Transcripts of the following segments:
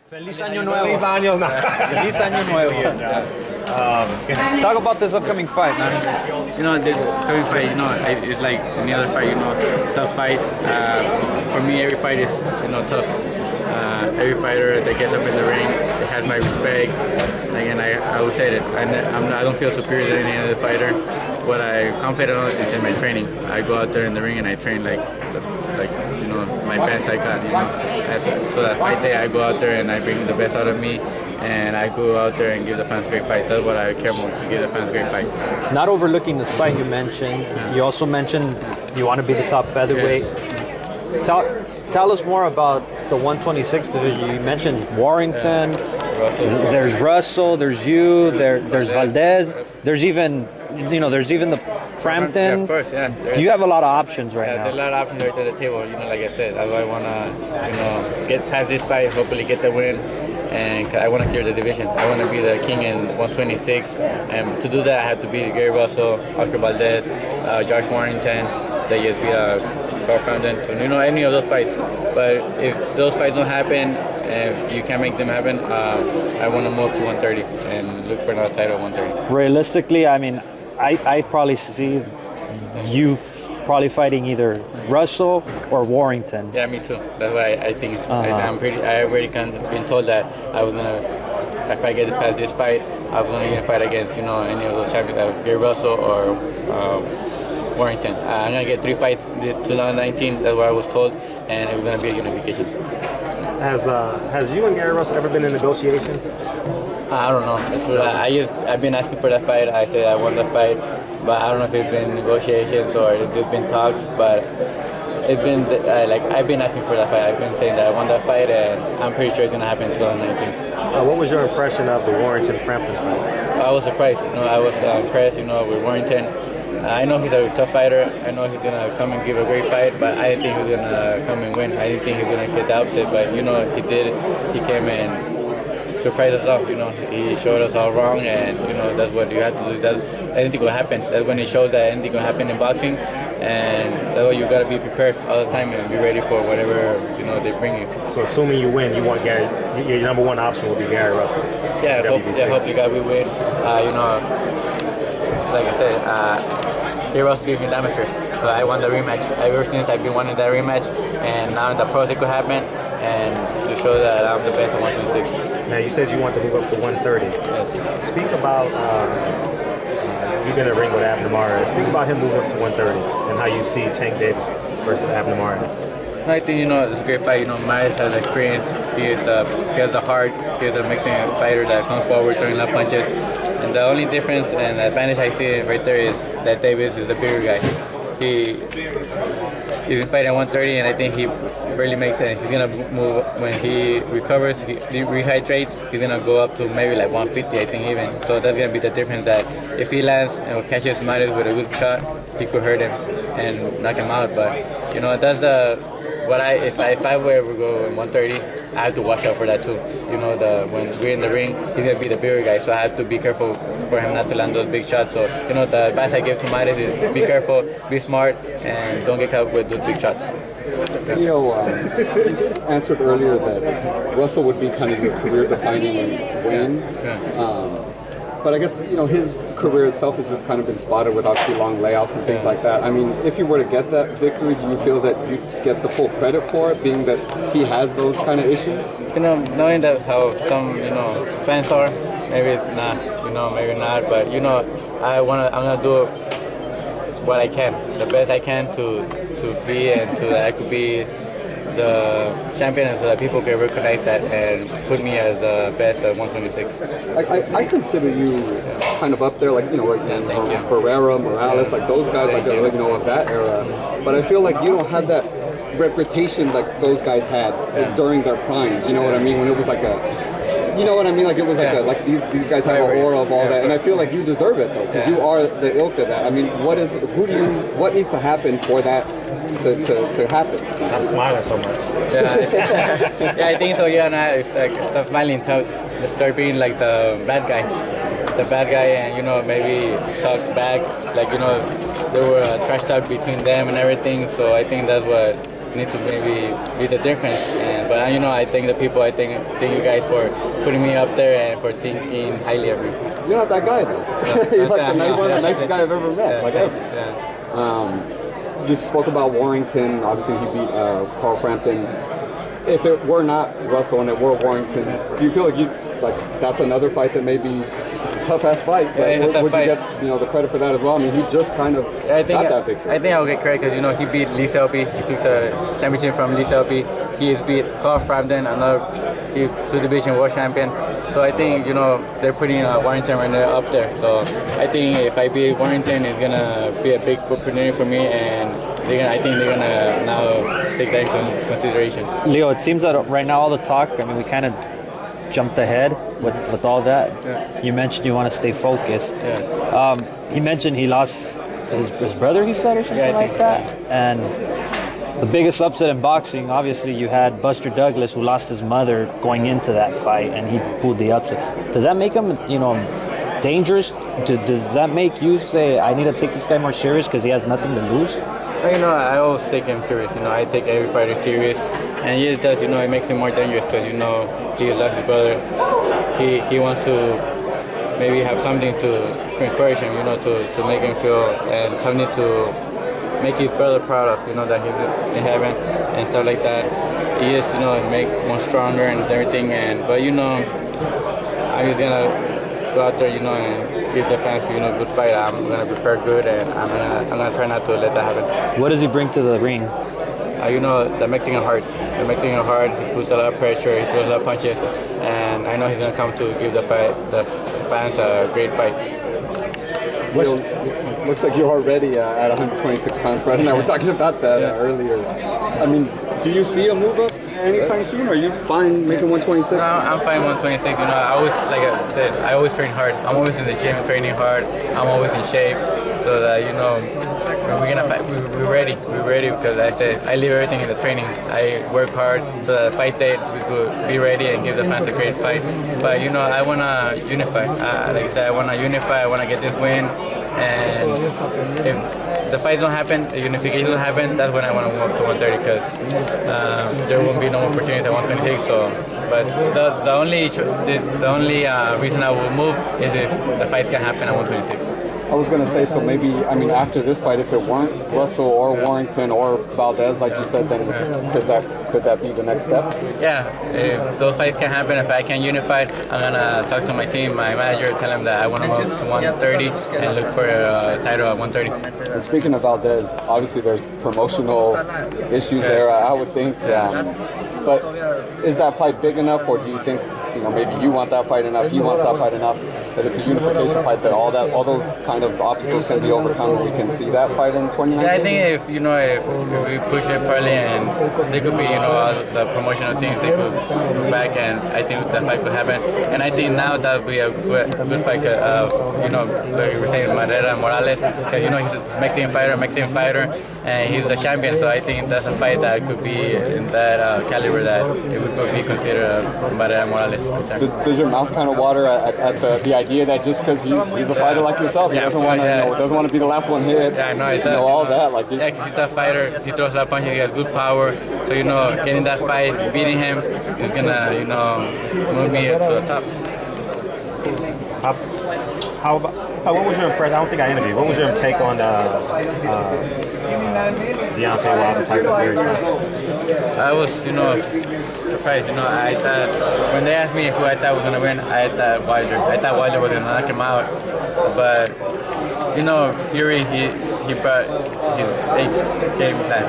Feliz Año Nuevo. Feliz Años. Feliz Año Nuevo. Talk about this upcoming fight, man. You know, this upcoming fight, you know, it's like any other fight, you know, it's a tough fight. For me, every fight is, you know, tough. Every fighter that gets up in the ring has my respect. Again, I will say that I don't feel superior than any other fighter. What I'm confident on is in my training. I go out there in the ring and I train like you know, my best I can. You know, so that fight day I go out there and I bring the best out of me, and I go out there and give the fans a great fight. That's what I care more, to give the fans a great fight. Not overlooking this fight you mentioned. You also mentioned you want to be the top featherweight. Yes. Tell us more about the 126 division. You mentioned Warrington. There's Russell. There's you. There's Valdez. There's even, you know, there's even the Frampton. Yeah, of course, yeah. Do you have a lot of options right now? There's a lot of options right at the table. You know, like I said, that's why I want to, you know, get past this fight, hopefully get the win, and I want to clear the division. I want to be the king in 126, and to do that, I have to beat Gary Russell, Oscar Valdez, Josh Warrington, that just beat Carl Frampton, so, you know, any of those fights. But if those fights don't happen, and you can't make them happen, I want to move to 130 and look for another title at 130. Realistically, I mean, I probably see you probably fighting either Russell or Warrington. Yeah, me too. That's why I think I already been told that I was gonna, if I get past this fight, I was gonna fight against, you know, any of those champions, Gary Russell or Warrington. I'm gonna get 3 fights this 2019. That's what I was told, and it was gonna be a unification. Has you and Gary Russell ever been in negotiations? I don't know. I've been asking for that fight. I said I won the fight, but I don't know if it's been negotiations or if there's been talks. But it's been I've been asking for that fight. I've been saying that I won that fight, and I'm pretty sure it's gonna happen in 2019. What was your impression of the Warrington-Frampton fight? I was surprised. You know, I was impressed. You know, with Warrington. I know he's a tough fighter. I know he's gonna come and give a great fight, but I didn't think he was gonna come and win. I didn't think he was gonna get the upset, but you know, he did. He came and surprised us all. You know, he showed us all wrong, and you know, that's what you have to do. Anything will happen. That's when it shows that anything will happen in boxing, and that's why you gotta be prepared all the time and be ready for whatever, you know, they bring you. So assuming you win, you want Gary. Your number one option will be Gary Russell. Yeah, I hope you guys will win. You know, like I said, Gary Russell gave me the amateurs, so I won the rematch. Ever since I've been wanting that rematch, and now in the pros it could happen, and to show that I'm the best at 126. Now you said you want to move up to 130. Yes. Speak about you've been in the ring with Abner Mares. Speak about him moving up to 130 and how you see Tank Davis versus Abner Mares. I think, you know, it's a great fight. You know, Mares has experience. He has the heart. He is a mixing fighter that comes forward throwing left punches. And the only difference and advantage I see right there is that Davis is a bigger guy. He's been fighting at 130, and I think he really makes sense. He's gonna move when he recovers, he rehydrates. He's gonna go up to maybe like 150, I think even. So that's gonna be the difference. That if he lands and catches Mares with a good shot, he could hurt him and knock him out. But you know, that's if I were to go 130, I have to watch out for that too. You know, when we're in the ring, he's gonna be the bigger guy, so I have to be careful for him not to land those big shots. So you know, the advice I give to Mares is be careful, be smart, and don't get caught with those big shots. You know, you answered earlier that Russell would be kind of your career-defining win. Yeah. But I guess, you know, his career itself has just kind of been spotted with obviously long layouts and things like that. I mean, if you were to get that victory, do you feel that you get the full credit for it, being that he has those kind of issues? You know, knowing that how some, you know, fans are, maybe not, you know, maybe not, but you know, I'm gonna do what I can, the best I can to be, and that I could be the champion, so that people can recognize that and put me as the best at 126. I consider you kind of up there, like, you know, like Herrera, Morales, like those guys, like you know, of that era. But I feel like you don't have that reputation like those guys had during their primes. You know what I mean? When it was like you know what I mean? Like it was like these guys have an aura of all that, and I feel like you deserve it though, because you are the ilk of that. I mean, what needs to happen for that to happen? I'm smiling so much. Yeah, I think so. Yeah, and it's like stop smiling, start being like the bad guy, and you know, maybe talk back, like, you know, there were trash talk between them and everything. So I think that's what need to maybe be the difference. But you know, I thank the people. I thank you guys for putting me up there and for thinking highly of me. You're not that guy though. You're like one of the nicest guy I've ever met. Like ever. You spoke about Warrington. Obviously, he beat Carl Frampton. If it were not Russell and it were Warrington, do you feel like that's another fight that maybe it's a tough ass fight? But would you get the credit for that as well? I mean, he just kind of got that victory. I think I'll get credit because he beat Lee Selby. He took the championship from Lee Selby. He has beat Carl Frampton, another two-division world champion. So I think they're putting Warrington right there up there. So I think if I beat Warrington, it's gonna be a big opportunity for me, and I think they're gonna now take that into consideration. Leo, it seems that right now all the talk, I mean, we kind of jumped ahead with all that. Yeah. You mentioned you want to stay focused. Yes. He mentioned he lost his brother, he said, or something like that. And the biggest upset in boxing, obviously, you had Buster Douglas, who lost his mother going into that fight, and he pulled the upset. Does that make him, dangerous? Does that make you say, I need to take this guy more serious because he has nothing to lose? I always take him serious. I take every fighter serious, and it does. It makes him more dangerous because he lost his brother. He wants to maybe have something to encourage him, to make him feel, and something to make his brother proud of, that he's in heaven and stuff like that. He just, make one stronger and everything. But I'm just gonna go out there, and give the fans, a good fight. I'm gonna prepare good, and I'm gonna try not to let that happen. What does he bring to the ring? The Mexican heart. The Mexican heart. He puts a lot of pressure. He throws a lot of punches, and I know he's gonna come to give the fans a great fight. Looks like you're already at 126 pounds. Fred and I were talking about that earlier. I mean, do you see a move up anytime soon? Or are you fine making 126? No, I'm fine 126. I always, like I said, I always train hard. I'm always in the gym training hard. I'm always in shape, so that when we're gonna fight, we're ready. We're ready because I said I leave everything in the training. I work hard so that the fight day we could be ready and give the fans a great fight. But I wanna unify. Like I said, I wanna unify. I wanna get this win. And if the fights don't happen, the unification don't happen, that's when I want to move up to 130 because there won't be no more opportunities at 126. So, but the only reason I will move is if the fights can happen at 126. I was going to say, so maybe, after this fight, if it weren't Russell or Warrington or Valdez, like you said, then could that be the next step? Yeah, if those fights can happen, if I can unify, I'm going to talk to my team, my manager, tell them that I want to move to 130 and look for a title at 130. And speaking of Valdez, obviously there's promotional issues there, I would think. But is that fight big enough, or do you think, maybe you want that fight enough, he wants that fight enough, that it's a unification fight, that all those kind of obstacles can be overcome, and we can see that fight in 2019? Yeah, I think if we push it partly, and there could be all the promotional things they could come back, and I think that fight could happen. And I think now that would be a good fight. Like you were saying, Marrera Morales, because he's a Mexican fighter, and he's the champion. So I think that's a fight that could be in that caliber that it would be considered Marrera Morales. Does your mouth kind of water at the idea that just because he's a fighter like yourself, he doesn't want to be the last one hit? Yeah, I know it does. All that, like. Yeah, because he's a fighter. He throws a lot of punches. He has good power. So getting that fight, beating him, is gonna move me to the top. What was your impression? I don't think I interviewed. What was your take on Deontay Wilder Tyson Fury fight? I was, surprised. I thought when they asked me who I thought was gonna win, I thought Wilder. I thought Wilder was gonna knock him out, but Fury, he brought his game plan.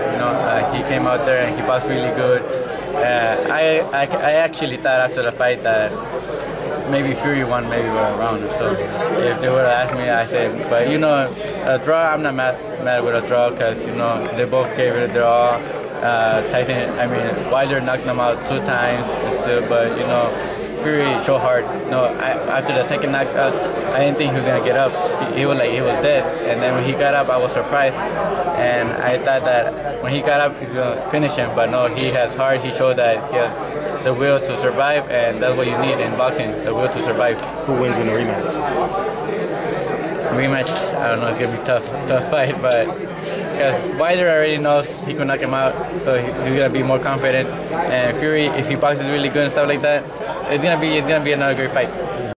He came out there and he boxed really good. I actually thought after the fight that maybe Fury won maybe by a round. So if they would have asked me, I said, but a draw, I'm not mad with a draw because they both gave it their all. Wilder knocked them out 2 times, but Fury showed hard. After the second knockout, I didn't think he was gonna get up. He was dead. And then when he got up, I was surprised. And I thought that when he got up, he's gonna finish him. But no, he has heart. He showed that he has the will to survive, and that's what you need in boxing: the will to survive. Who wins in the rematch? Rematch, I don't know. It's gonna be tough fight, but because Wilder already knows he could knock him out, so he's gonna be more confident. And Fury, if he boxes really good and stuff like that, it's gonna be another great fight.